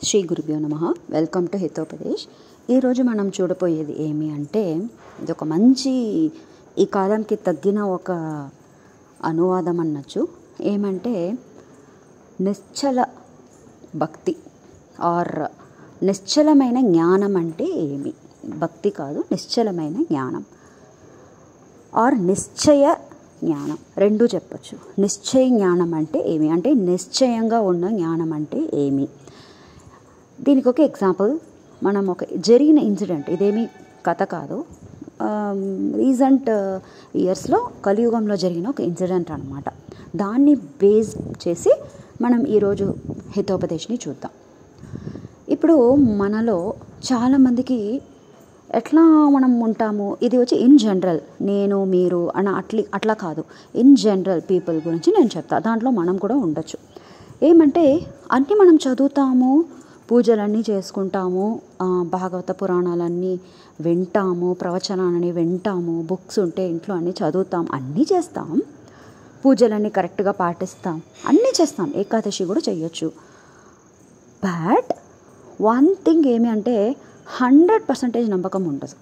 శ్రీ గురుభ్యో నమః. Welcome to Hitopadesh. ఈరోజు మనం చూడబోయేది ఏమి అంటే, ఇది ఒక మంచి ఈ కాలంకి తగ్గిన ఒక అనువాదం అనొచ్చు. ఏమంటే నిశ్చల భక్తి ఆర్ నిశ్చలమైన జ్ఞానం అంటే ఏమి? భక్తి కాదు, నిశ్చలమైన జ్ఞానం ఆర్ నిశ్చయ జ్ఞానం రెండూ చెప్పచ్చు. నిశ్చయ జ్ఞానం అంటే ఏమి అంటే నిశ్చయంగా ఉన్న జ్ఞానం అంటే ఏమి? దీనికి ఒక ఎగ్జాంపుల్, మనం ఒక జరిగిన ఇన్సిడెంట్, ఇదేమి కథ కాదు, రీసెంట్ ఇయర్స్లో కలియుగంలో జరిగిన ఒక ఇన్సిడెంట్ అనమాట. దాన్ని బేస్ చేసి మనం ఈరోజు హితోపదేశ్ని చూద్దాం. ఇప్పుడు మనలో చాలామందికి ఎట్లా మనం ఉంటాము, ఇది వచ్చి ఇన్ జనరల్, నేను మీరు అట్లా కాదు, ఇన్ జనరల్ పీపుల్ గురించి నేను చెప్తా. దాంట్లో మనం కూడా ఉండొచ్చు. ఏమంటే అన్నీ మనం చదువుతాము, పూజలన్నీ చేసుకుంటాము, భాగవత పురాణాలన్నీ వింటాము, ప్రవచనాలని వింటాము, బుక్స్ ఉంటే ఇంట్లో అన్నీ చదువుతాం, అన్నీ చేస్తాం, పూజలన్నీ కరెక్ట్గా పాటిస్తాం, అన్నీ చేస్తాం, ఏకాదశి కూడా చేయొచ్చు. బట్ వన్ థింగ్ ఏమి అంటే 100% నమ్మకం ఉండదు.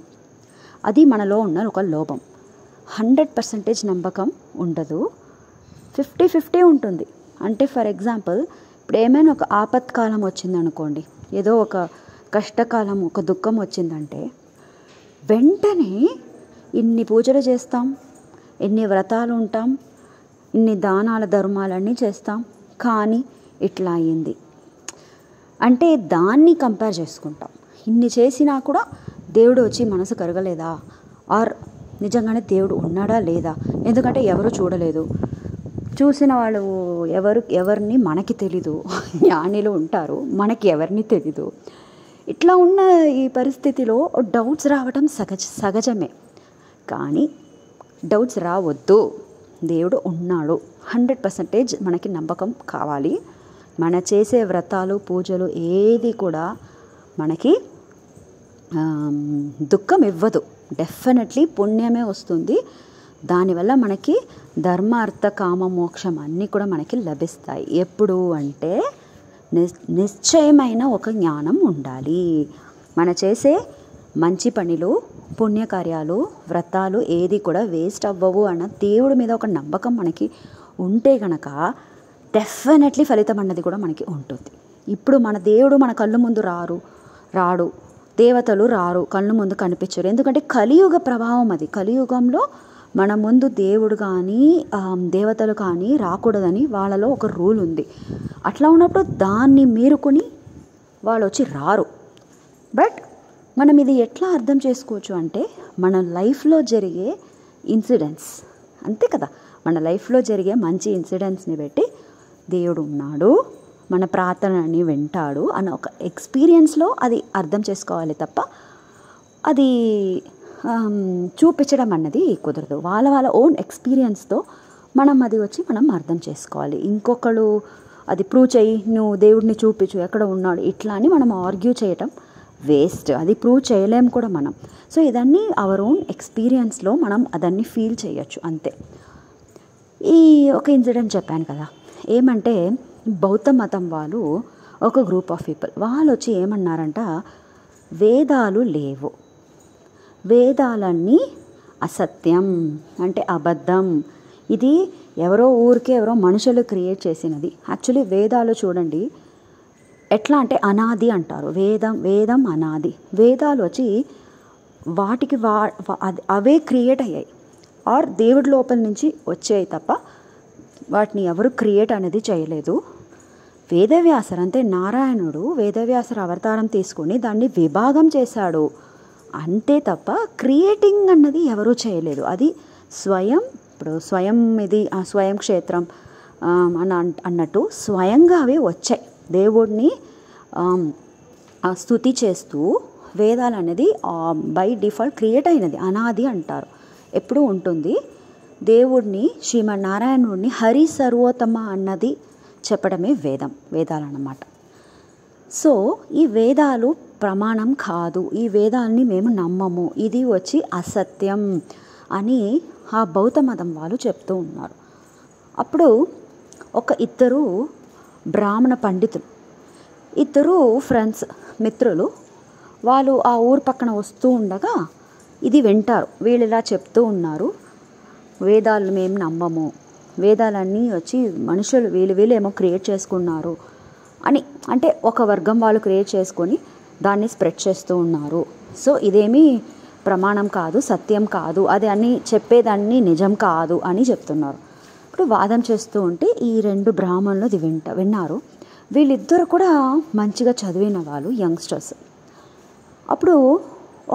అది మనలో ఉన్న ఒక లోపం. 100% నమ్మకం ఉండదు, 50-50 ఉంటుంది. అంటే ఫర్ ఎగ్జాంపుల్, ఇప్పుడు ఏమైనా ఒక ఆపత్కాలం వచ్చిందనుకోండి, ఏదో ఒక కష్టకాలం, ఒక దుఃఖం వచ్చిందంటే వెంటనే ఇన్ని పూజలు చేస్తాం, ఎన్ని వ్రతాలు ఉంటాం, ఇన్ని దానాల ధర్మాలన్నీ చేస్తాం, కానీ ఇట్లా అయింది అంటే దాన్ని కంపేర్ చేసుకుంటాం. ఇన్ని చేసినా కూడా దేవుడు వచ్చి మనసు కరగలేదా, ఆర్ నిజంగానే దేవుడు ఉన్నాడా లేదా? ఎందుకంటే ఎవరు చూడలేదు, చూసిన వాళ్ళు ఎవరిని మనకి తెలీదు, జ్ఞానిలు ఉంటారు, మనకి ఎవరిని తెలీదు. ఇట్లా ఉన్న ఈ పరిస్థితిలో డౌట్స్ రావటం సహజమే. కానీ డౌట్స్ రావద్దు, దేవుడు ఉన్నాడు. 100% మనకి నమ్మకం కావాలి. మన చేసే వ్రతాలు, పూజలు ఏది కూడా మనకి దుఃఖం ఇవ్వదు, డెఫినెట్లీ పుణ్యమే వస్తుంది. దానివల్ల మనకి ధర్మ అర్థ కామ మోక్షం అన్నీ కూడా మనకి లభిస్తాయి. ఎప్పుడు అంటే నిశ్చయమైన ఒక జ్ఞానం ఉండాలి. మన చేసే మంచి పనులు, పుణ్యకార్యాలు, వ్రతాలు ఏది కూడా వేస్ట్ అవ్వవు అన్న దేవుడి మీద ఒక నమ్మకం మనకి ఉంటే గనక డెఫినెట్లీ ఫలితం అన్నది కూడా మనకి ఉంటుంది. ఇప్పుడు మన దేవుడు మన కళ్ళు ముందు రాడు, దేవతలు రారు, కళ్ళు ముందు కనిపించరు. ఎందుకంటే కలియుగ ప్రభావం అది. కలియుగంలో మన ముందు దేవుడు కానీ దేవతలు కానీ రాకూడదని వాళ్ళలో ఒక రూల్ ఉంది. అట్లా ఉన్నప్పుడు దాన్ని మీరుకొని వాళ్ళు వచ్చి రారు. బట్ మనం ఇది ఎట్లా అర్థం చేసుకోవచ్చు అంటే, మన లైఫ్లో జరిగే ఇన్సిడెంట్స్, అంతే కదా, మన లైఫ్లో జరిగే మంచి ఇన్సిడెంట్స్ని బట్టి దేవుడు ఉన్నాడు, మన ప్రార్థనని వింటాడు అన్న ఒక ఎక్స్పీరియన్స్లో అది అర్థం చేసుకోవాలి తప్ప అది చూపించడం అన్నది కుదరదు. వాళ్ళ ఓన్ ఎక్స్పీరియన్స్తో మనం అర్థం చేసుకోవాలి. ఇంకొకళ్ళు అది ప్రూవ్ చేయి, నువ్వు దేవుడిని చూపించు ఎక్కడ ఉన్నాడు ఇట్లా అని మనం ఆర్గ్యూ చేయటం వేస్ట్. అది ప్రూవ్ చేయలేం కూడా మనం. సో ఇదన్నీ అవర్ ఓన్ ఎక్స్పీరియన్స్లో మనం అదన్నీ ఫీల్ చేయొచ్చు, అంతే. ఈ ఒక ఇన్సిడెంట్ చెప్పాను కదా, ఏమంటే బౌద్ధ మతం వాళ్ళు ఒక గ్రూప్ ఆఫ్ పీపుల్ వాళ్ళు వచ్చి ఏమన్నారంట, వేదాలు లేవు, వేదాలన్నీ అసత్యం అంటే అబద్ధం, ఇది ఎవరో మనుషులు క్రియేట్ చేసినది. యాక్చువల్లీ వేదాలు చూడండి ఎట్లా అంటే అనాది అంటారు. వేదం అనాది. వేదాలు వచ్చి వాటికి అవే క్రియేట్ అయ్యాయి ఆర్ దేవుడి లోపల నుంచి వచ్చాయి తప్ప వాటిని ఎవరు క్రియేట్ అనేది చేయలేదు. వేదవ్యాసర్ అంటే నారాయణుడు వేదవ్యాసర్ అవతారం తీసుకొని దాన్ని విభాగం చేశాడు అంతే తప్ప క్రియేటింగ్ అన్నది ఎవరూ చేయలేదు. అది స్వయం క్షేత్రం అన్నట్టు స్వయంగా అవి వచ్చాయి. దేవుడిని స్తుతి చేస్తూ వేదాలు అనేది బై డిఫాల్ట్ క్రియేట్ అయినది, అనాది అంటారు, ఎప్పుడూ ఉంటుంది. దేవుడిని శ్రీమన్నారాయణుడిని హరి సర్వోత్తమ అన్నది చెప్పడమే వేదాలు అన్నమాట. సో ఈ వేదాలు ప్రమాణం కాదు, ఈ వేదాలని మేము నమ్మము, ఇది వచ్చి అసత్యం అని ఆ బౌద్ధ మతం వాళ్ళు చెప్తూ ఉన్నారు. అప్పుడు ఇద్దరు బ్రాహ్మణ పండితులు ఇద్దరు ఫ్రెండ్స్, మిత్రులు. వాళ్ళు ఆ ఊరు పక్కన వస్తూ ఉండగా ఇది వింటారు. వీళ్ళు ఇలా చెప్తూ ఉన్నారు, వేదాలు మేము నమ్మము, వేదాలన్నీ వచ్చి మనుషులు వీళ్ళేమో క్రియేట్ చేసుకున్నారు అని. అంటే ఒక వర్గం వాళ్ళు క్రియేట్ చేసుకొని దాన్ని స్ప్రెడ్ చేస్తూ ఉన్నారు. సో ఇదేమీ ప్రమాణం కాదు, సత్యం కాదు, అది అని చెప్పేదాన్ని నిజం కాదు అని చెప్తున్నారు. ఇప్పుడు వాదం చేస్తూ ఉంటే ఈ 2 బ్రాహ్మణులు ఇది విన్నారు. వీళ్ళిద్దరు కూడా మంచిగా చదివిన వాళ్ళు, యంగ్స్టర్స్. అప్పుడు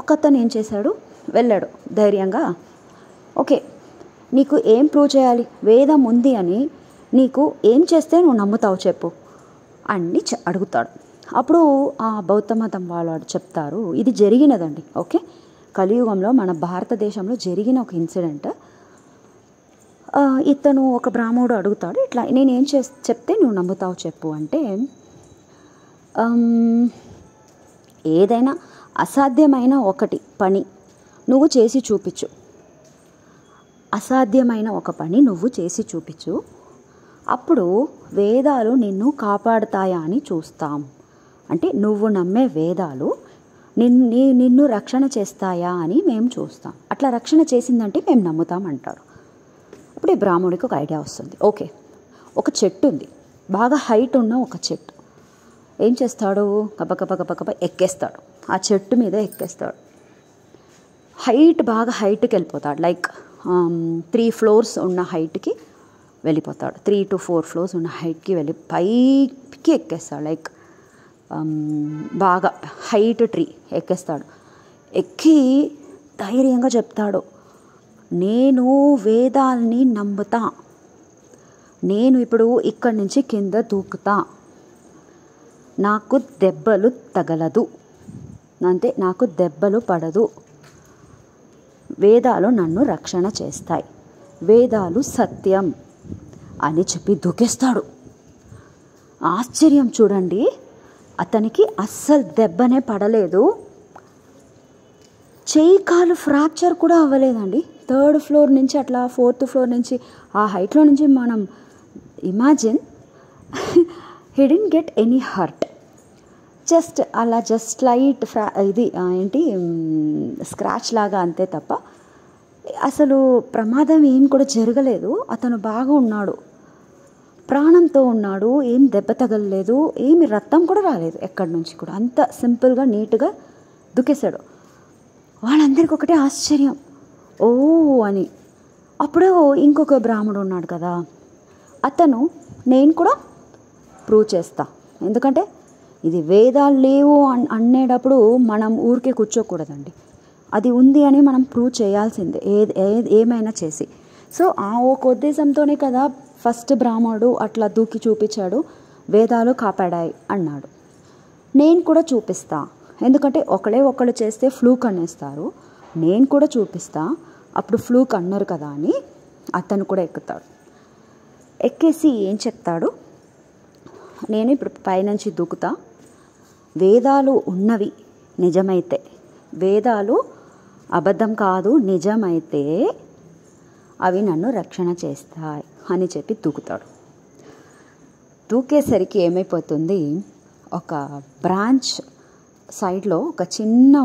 ఒకతను ఏం చేశాడు, వెళ్ళాడు ధైర్యంగా. ఓకే, నీకు ఏం ప్రూవ్ చేయాలి, వేదం ఉంది అని నీకు ఏం చేస్తే నువ్వు నమ్ముతావు చెప్పు అని అడుగుతాడు. అప్పుడు ఆ బౌద్ధ మతం వాళ్ళు చెప్తారు, ఇది జరిగినదండి. ఓకే, కలియుగంలో మన భారతదేశంలో జరిగిన ఒక ఇన్సిడెంట్. ఇతను ఒక బ్రాహ్మణుడు అడుగుతాడు, ఇట్లా నేనేం చెప్తే నువ్వు నమ్ముతావు చెప్పు అంటే, ఏదైనా అసాధ్యమైన ఒకటి పని నువ్వు చేసి చూపించు, అసాధ్యమైన ఒక పని నువ్వు చేసి చూపించు, అప్పుడు వేదాలు నిన్ను కాపాడుతాయా అని చూస్తాం. అంటే నువ్వు నమ్మే వేదాలు నిన్ను రక్షణ చేస్తాయా అని మేము చూస్తాం. అట్లా రక్షణ చేసిందంటే మేము నమ్ముతాం అంటారు. అప్పుడు ఈ బ్రాహ్మణుడికి ఒక ఐడియా వస్తుంది. ఓకే, ఒక చెట్టు ఉంది, బాగా హైట్ ఉన్న ఒక చెట్టు. ఏం చేస్తాడు, గబగబ ఎక్కేస్తాడు, ఆ చెట్టు మీద ఎక్కేస్తాడు. బాగా హైట్కి వెళ్ళిపోతాడు. లైక్ 3 floors ఉన్న హైట్కి వెళ్ళిపోతాడు. 3 to 4 floors ఉన్న హైట్కి వెళ్ళి పైకి ఎక్కేస్తాడు. లైక్ బాగా హైట్ ట్రీ ఎక్కేస్తాడు. ఎక్కి ధైర్యంగా చెప్తాడు, నేను వేదాల్ని నమ్ముతా, నేను ఇప్పుడు ఇక్కడి నుంచి కింద దూకుతా, నాకు దెబ్బలు తగలదు, అంటే నాకు దెబ్బలు పడదు, వేదాలు నన్ను రక్షణ చేస్తాయి, వేదాలు సత్యం అని చెప్పి దూకేస్తాడు. ఆశ్చర్యం చూడండి, అతనికి అస్సలు దెబ్బనే పడలేదు, చెయ్యి కాలు ఫ్రాక్చర్ కూడా అవ్వలేదండి. 3rd floor నుంచి అట్లా 4th floor నుంచి ఆ హైట్లో నుంచి మనం imagine, he didn't get any hurt, just అలా జస్ట్ లైట్ స్క్రాచ్ లాగా అంతే తప్ప అసలు ప్రమాదం ఏం కూడా జరగలేదు. అతను బాగా ఉన్నాడు, ప్రాణంతో ఉన్నాడు, ఏం దెబ్బ తగలలేదు, ఏమి రక్తం కూడా రాలేదు ఎక్కడి నుంచి కూడా. అంత సింపుల్గా నీట్గా దుకేశాడు. వాళ్ళందరికీ ఒకటే ఆశ్చర్యం, ఓ అని. అప్పుడు ఇంకొక బ్రాహ్మణుడు ఉన్నాడు కదా, అతను నేను కూడా ప్రూవ్ చేస్తా, ఎందుకంటే ఇది వేదాలు లేవు అనేటప్పుడు మనం ఊరికే కూర్చోకూడదండి, అది ఉంది అని మనం ప్రూవ్ చేయాల్సిందే ఏమైనా చేసి. సో ఆ ఒక ఉద్దేశంతోనే కదా ఫస్ట్ బ్రాహ్మణుడు అట్లా దూకి చూపించాడు, వేదాలు కాపాడాయి అన్నాడు. నేను కూడా చూపిస్తా, ఎందుకంటే ఒకళ్ళు చేస్తే ఫ్లూక్ అనేస్తారు, నేను కూడా చూపిస్తా, అప్పుడు ఫ్లూక్ అన్నారు కదా అని అతను కూడా ఎక్కుతాడు. ఎక్కేసి ఏం చెప్తాడు, నేను ఇప్పుడు పైనుంచి దూకుతా, వేదాలు ఉన్నవి నిజమైతే, వేదాలు అబద్ధం కాదు నిజమైతే అవి నన్ను రక్షణ చేస్తాయి అని చెప్పి దూకుతాడు. దూకేసరికి ఏమైపోతుంది, ఒక బ్రాంచ్ సైడ్లో ఒక చిన్న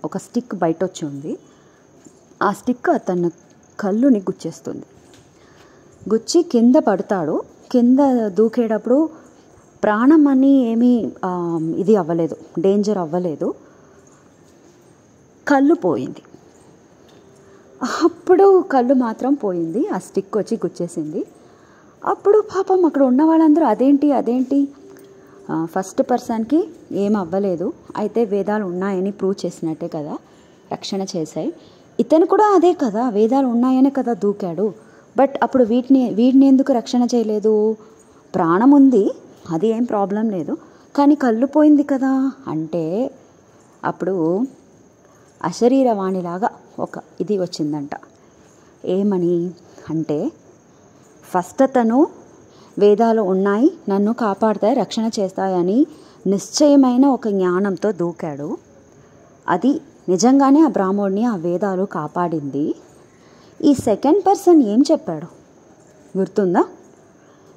ఒక స్టిక్ బయట వచ్చి ఉంది. ఆ స్టిక్ అతను కళ్ళుని గుచ్చేస్తుంది. గుచ్చి కింద పడతాడు. కింద దూకేటప్పుడు ప్రాణం అని ఏమీ ఇది అవ్వలేదు, డేంజర్ అవ్వలేదు, కళ్ళు పోయింది. అప్పుడు కళ్ళు మాత్రం పోయింది, ఆ స్టిక్ వచ్చి గుచ్చేసింది. అప్పుడు పాపం అక్కడ ఉన్న వాళ్ళందరూ అదేంటి ఫస్ట్ పర్సన్కి ఏం అవ్వలేదు, అయితే వేదాలు ఉన్నాయని ప్రూవ్ చేసినట్టే కదా, రక్షణ చేశాయి. ఇతను కూడా అదే కదా, వేదాలు ఉన్నాయనే కదా దూకాడు. బట్ అప్పుడు వీటిని ఎందుకు రక్షణ చేయలేదు, ప్రాణం ఉంది అది ఏం ప్రాబ్లం లేదు, కానీ కళ్ళు పోయింది కదా అంటే అప్పుడు అశరీరవాణిలాగా ఒక ఇది వచ్చిందంట. ఏమని అంటే, ఫస్ట్ అతను వేదాలు ఉన్నాయి, నన్ను కాపాడుతాయి, రక్షణ చేస్తాయని నిశ్చయమైన ఒక జ్ఞానంతో దూకాడు. అది నిజంగానే ఆ బ్రాహ్మణుడిని ఆ వేదాలు కాపాడింది. ఈ సెకండ్ పర్సన్ ఏం చెప్పాడు గుర్తుందా,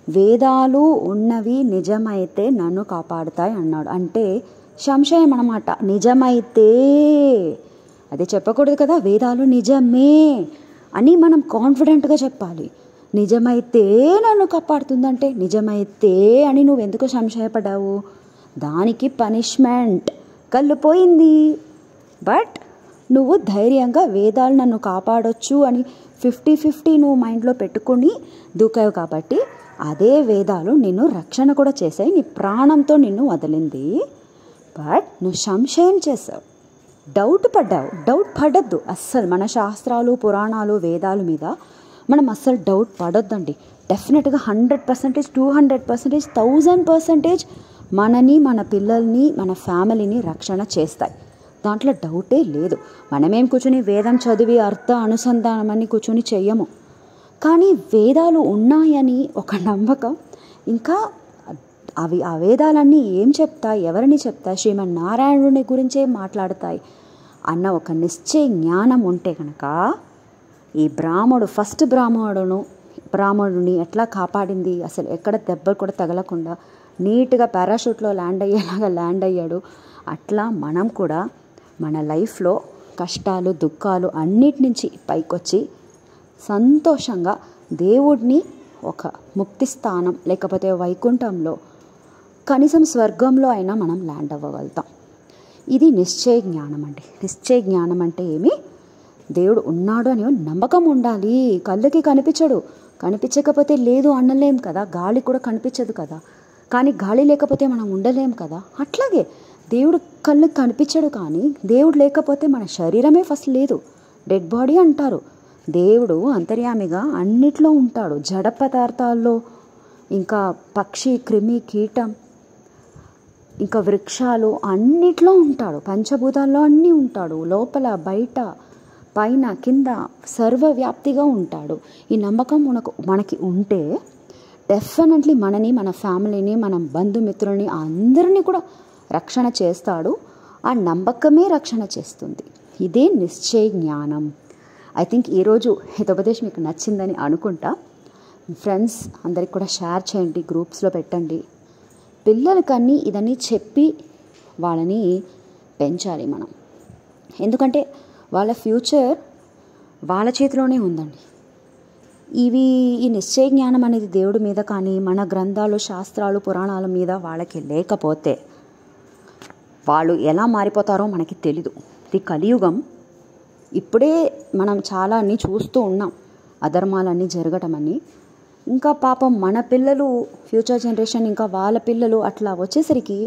వేదాలు ఉన్నవి నిజమైతే నన్ను కాపాడుతాయి అన్నాడు. అంటే సంశయం అన్నమాట. నిజమైతే అదే చెప్పకూడదు కదా, వేదాలు నిజమే అని మనం కాన్ఫిడెంట్గా చెప్పాలి. నిజమైతే నన్ను కాపాడుతుందంటే నిజమైతే అని నువ్వు ఎందుకు సంశయపడ్డావు? దానికి పనిష్మెంట్ కళ్ళు పోయింది. బట్ నువ్వు ధైర్యంగా వేదాలు నన్ను కాపాడొచ్చు అని 50-50 నువ్వు మైండ్లో పెట్టుకొని దూకావు కాబట్టి అదే వేదాలు నిన్ను రక్షణ కూడా చేసాయి. నీ ప్రాణంతో నిన్ను వదిలింది. బట్ నువ్వు సంశయం చేసావు, డౌట్ పడ్డావు. డౌట్ పడద్దు అస్సలు. మన శాస్త్రాలు, పురాణాలు, వేదాల మీద మనం అస్సలు డౌట్ పడొద్దండి. డెఫినెట్గా 100%, 200%, 1000% మనని, మన పిల్లల్ని, మన ఫ్యామిలీని రక్షణ చేస్తాయి. దాంట్లో డౌటే లేదు. మనమేం కూర్చొని వేదం చదివి అర్థ అనుసంధానం అని కూర్చొని చెయ్యము. కానీ వేదాలు ఉన్నాయని ఒక నమ్మకం, ఇంకా ఆ వేదాలన్నీ ఏం చెప్తాయి, ఎవరిని చెప్తాయి, శ్రీమన్నారాయణుని గురించే మాట్లాడతాయి అన్న ఒక నిశ్చయ జ్ఞానం ఉంటే కనుక ఈ ఫస్ట్ బ్రాహ్మణుని ఎట్లా కాపాడింది, అసలు ఎక్కడ దెబ్బలు కూడా తగలకుండా నీట్గా పారాషూట్లో ల్యాండ్ అయ్యేలాగా ల్యాండ్ అయ్యాడు. అట్లా మనం కూడా మన లైఫ్లో కష్టాలు, దుఃఖాలు అన్నిటి నుంచి పైకొచ్చి సంతోషంగా దేవుడిని ఒక ముక్తి స్థానం లేకపోతే వైకుంఠంలో, కనీసం స్వర్గంలో అయినా మనం ల్యాండ్ అవ్వగలుగుతాం. ఇది నిశ్చయ జ్ఞానం అండి. నిశ్చయ జ్ఞానం అంటే ఏమి? దేవుడు ఉన్నాడు అని నమ్మకం ఉండాలి. కళ్ళకి కనిపించడు, కనిపించకపోతే లేదు అనలేం కదా. గాలి కూడా కనిపించదు కదా, కానీ గాలి లేకపోతే మనం ఉండలేం కదా. అట్లాగే దేవుడు కళ్ళకి కనిపించడు, కానీ దేవుడు లేకపోతే మన శరీరమే ఫస్ట్ లేదు, డెడ్ బాడీ అంటారు. దేవుడు అంతర్యామిగా అన్నిట్లో ఉంటాడు, జడ పదార్థాల్లో, ఇంకా పక్షి, క్రిమి, కీటం, ఇంకా వృక్షాలు అన్నిట్లో ఉంటాడు. పంచభూతాల్లో అన్నీ ఉంటాడు, లోపల బయట పైన కింద సర్వవ్యాప్తిగా ఉంటాడు. ఈ నమ్మకం మనకి ఉంటే డెఫినెట్లీ మనని, మన ఫ్యామిలీని, మన బంధుమిత్రుల్ని అందరినీ కూడా రక్షణ చేస్తాడు. ఆ నమ్మకమే రక్షణ చేస్తుంది. ఇదే నిశ్చయ జ్ఞానం. ఐ థింక్ ఈరోజు హితోపదేశం మీకు నచ్చిందని అనుకుంటా. ఫ్రెండ్స్ అందరికి కూడా షేర్ చేయండి, గ్రూప్స్లో పెట్టండి. పిల్లలకన్నీ ఇదన్నీ చెప్పి వాళ్ళని పెంచాలి మనం. ఎందుకంటే వాళ్ళ ఫ్యూచర్ వాళ్ళ చేతిలోనే ఉందండి. ఈ నిశ్చయ జ్ఞానం అనేది దేవుడి మీద కానీ మన గ్రంథాలు, శాస్త్రాలు, పురాణాల మీద వాళ్ళకి లేకపోతే వాళ్ళు ఎలా మారిపోతారో మనకి తెలీదు. ఇది కలియుగం. ఇప్పుడే మనం చాలా అన్నీ చూస్తూ ఉన్నాం, అధర్మాలన్నీ జరగటమని. ఇంకా పాపం మన పిల్లలు, ఫ్యూచర్ జనరేషన్, ఇంకా వాళ్ళ పిల్లలు అట్లా వచ్చేసరికి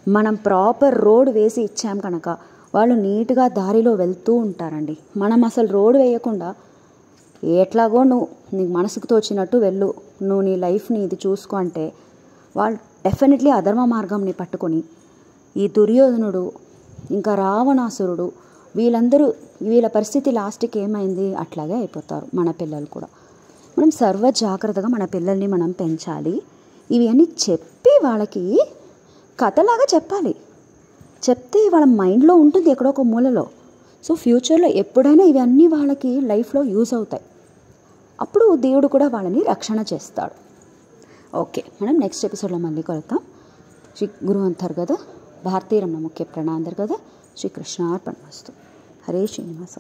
మనం ప్రాపర్ రోడ్ వేసి ఇచ్చాం కనుక వాళ్ళు నీట్గా దారిలో వెళ్తూ ఉంటారండి. మనం అసలు రోడ్ వేయకుండా ఎట్లాగో నువ్వు నీకు మనసుకు తోచినట్టు వెళ్ళు, నువ్వు నీ లైఫ్ని ఇది చూసుకో అంటే వాళ్ళు డెఫినెట్లీ అధర్మ మార్గంని పట్టుకొని ఈ దుర్యోధనుడు, ఇంకా రావణాసురుడు, వీళ్ళ పరిస్థితి లాస్ట్కి ఏమైంది, అట్లాగే అయిపోతారు మన పిల్లలు కూడా. మనం సర్వ జాగ్రత్తగా మన పిల్లల్ని మనం పెంచాలి. ఇవి అన్నీ చెప్పి వాళ్ళకి కథలాగా చెప్పాలి. చెప్తే వాళ్ళ మైండ్లో ఉంటుంది ఎక్కడో ఒక మూలలో. సో ఫ్యూచర్లో ఎప్పుడైనా ఇవన్నీ వాళ్ళకి లైఫ్లో యూజ్ అవుతాయి. అప్పుడు దేవుడు కూడా వాళ్ళని రక్షణ చేస్తాడు. ఓకే, మనం నెక్స్ట్ ఎపిసోడ్లో మళ్ళీ కలుద్దాం. శ్రీ గురు అంతర్గత భారతీయ రమణ ముఖ్య ప్రణాంతర్గత శ్రీ కృష్ణార్పణమస్తు. హరే శ్రీనివాస.